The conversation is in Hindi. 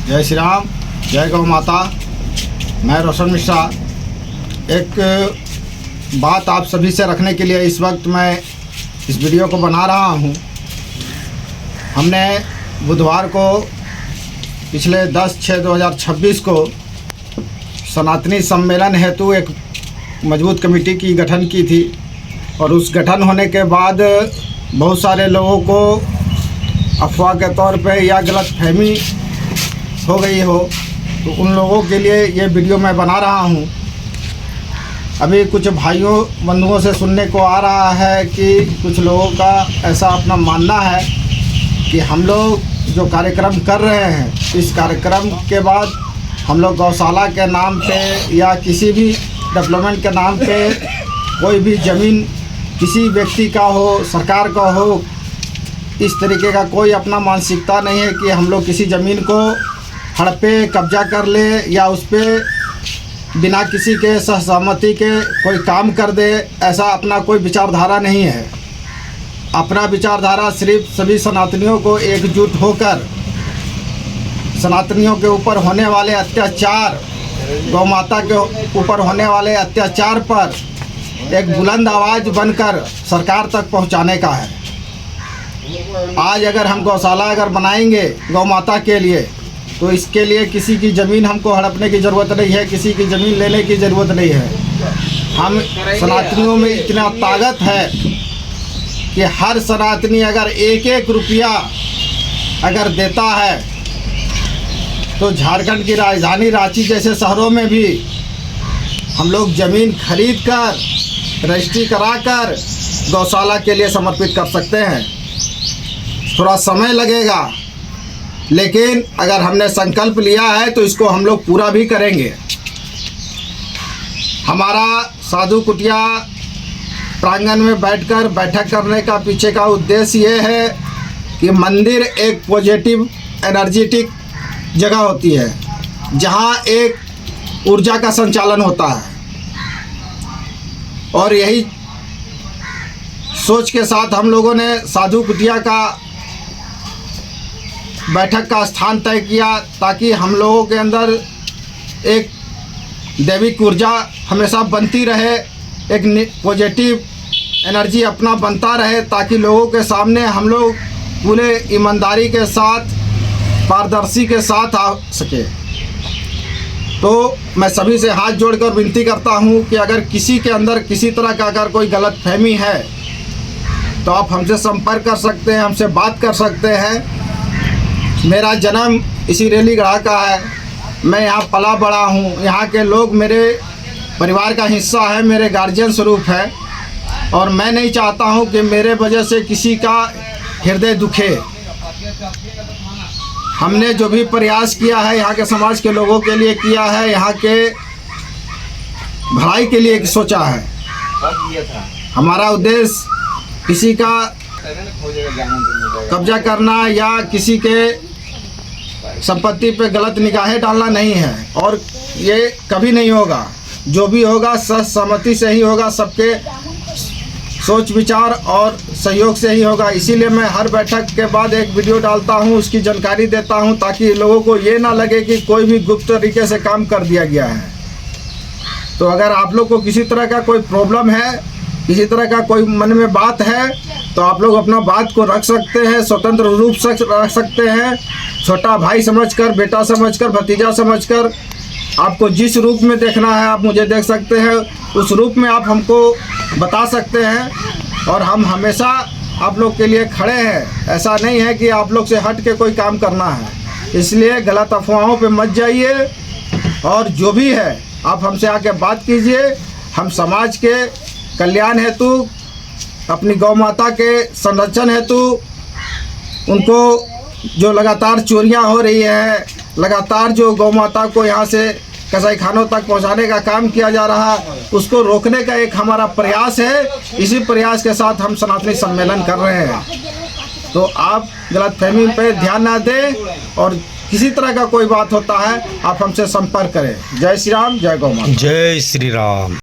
जय श्री राम, जय गौ माता। मैं रोशन मिश्रा एक बात आप सभी से रखने के लिए इस वक्त मैं इस वीडियो को बना रहा हूँ। हमने बुधवार को पिछले 10/6/2026 को सनातनी सम्मेलन हेतु एक मजबूत कमेटी की गठन की थी और उस गठन होने के बाद बहुत सारे लोगों को अफवाह के तौर पे या गलतफहमी हो गई हो, तो उन लोगों के लिए ये वीडियो मैं बना रहा हूँ। अभी कुछ भाइयों बंधुओं से सुनने को आ रहा है कि कुछ लोगों का ऐसा अपना मानना है कि हम लोग जो कार्यक्रम कर रहे हैं, इस कार्यक्रम के बाद हम लोग गौशाला के नाम पे या किसी भी डेवलपमेंट के नाम पे कोई भी ज़मीन किसी व्यक्ति का हो, सरकार का हो, इस तरीके का कोई अपना मानसिकता नहीं है कि हम लोग किसी ज़मीन को हड़पे कब्जा कर ले या उस पर बिना किसी के सहमति के कोई काम कर दे। ऐसा अपना कोई विचारधारा नहीं है। अपना विचारधारा सिर्फ सभी सनातनियों को एकजुट होकर सनातनियों के ऊपर होने वाले अत्याचार, गौ माता के ऊपर होने वाले अत्याचार पर एक बुलंद आवाज़ बनकर सरकार तक पहुंचाने का है। आज अगर हम गौशाला बनाएंगे गौ माता के लिए, तो इसके लिए किसी की ज़मीन हमको हड़पने की ज़रूरत नहीं है, किसी की ज़मीन लेने की ज़रूरत नहीं है। हम सनातनियों में इतना ताकत है कि हर सनातनी अगर एक रुपया अगर देता है तो झारखंड की राजधानी रांची जैसे शहरों में भी हम लोग ज़मीन खरीद कर रजिस्ट्री कराकर गौशाला के लिए समर्पित कर सकते हैं। थोड़ा समय लगेगा, लेकिन अगर हमने संकल्प लिया है तो इसको हम लोग पूरा भी करेंगे। हमारा साधु कुटिया प्रांगण में बैठकर बैठक करने का पीछे का उद्देश्य ये है कि मंदिर एक पॉजिटिव एनर्जेटिक जगह होती है जहां एक ऊर्जा का संचालन होता है, और यही सोच के साथ हम लोगों ने साधु कुटिया का बैठक का स्थान तय किया ताकि हम लोगों के अंदर एक दैविक ऊर्जा हमेशा बनती रहे, एक पॉजिटिव एनर्जी अपना बनता रहे, ताकि लोगों के सामने हम लोग पूरे ईमानदारी के साथ, पारदर्शी के साथ आ सके। तो मैं सभी से हाथ जोड़कर विनती करता हूं कि अगर किसी के अंदर किसी तरह का अगर कोई गलतफहमी है तो आप हमसे संपर्क कर सकते हैं, हमसे बात कर सकते हैं। मेरा जन्म इसी रेलीगढ़ा का है, मैं यहाँ पला बड़ा हूँ, यहाँ के लोग मेरे परिवार का हिस्सा है, मेरे गार्जियन स्वरूप है, और मैं नहीं चाहता हूँ कि मेरे वजह से किसी का हृदय दुखे। हमने जो भी प्रयास किया है यहाँ के समाज के लोगों के लिए किया है, यहाँ के भलाई के लिए सोचा है। हमारा उद्देश्य किसी का कब्जा करना या किसी के संपत्ति पे गलत निगाहें डालना नहीं है, और ये कभी नहीं होगा। जो भी होगा सहमति से ही होगा, सबके सोच विचार और सहयोग से ही होगा। इसीलिए मैं हर बैठक के बाद एक वीडियो डालता हूँ, उसकी जानकारी देता हूँ, ताकि लोगों को ये ना लगे कि कोई भी गुप्त तरीके से काम कर दिया गया है। तो अगर आप लोग को किसी तरह का कोई प्रॉब्लम है, किसी तरह का कोई मन में बात है, तो आप लोग अपना बात को रख सकते हैं, स्वतंत्र रूप से रख सकते हैं। छोटा भाई समझकर, बेटा समझकर, भतीजा समझकर, आपको जिस रूप में देखना है आप मुझे देख सकते हैं, उस रूप में आप हमको बता सकते हैं, और हम हमेशा आप लोग के लिए खड़े हैं। ऐसा नहीं है कि आप लोग से हट के कोई काम करना है। इसलिए गलत अफवाहों पे मत जाइए, और जो भी है आप हमसे आके बात कीजिए। हम समाज के कल्याण हेतु, अपनी गौ माता के संरक्षण हेतु, उनको जो लगातार चोरियां हो रही हैं, लगातार जो गौ माता को यहाँ से कसाईखानों तक पहुँचाने का काम किया जा रहा है, उसको रोकने का एक हमारा प्रयास है। इसी प्रयास के साथ हम सनातनी सम्मेलन कर रहे हैं। तो आप गलतफहमी पे ध्यान ना दें, और किसी तरह का कोई बात होता है आप हमसे संपर्क करें। जय श्री राम, जय गौ माता। जय श्री राम।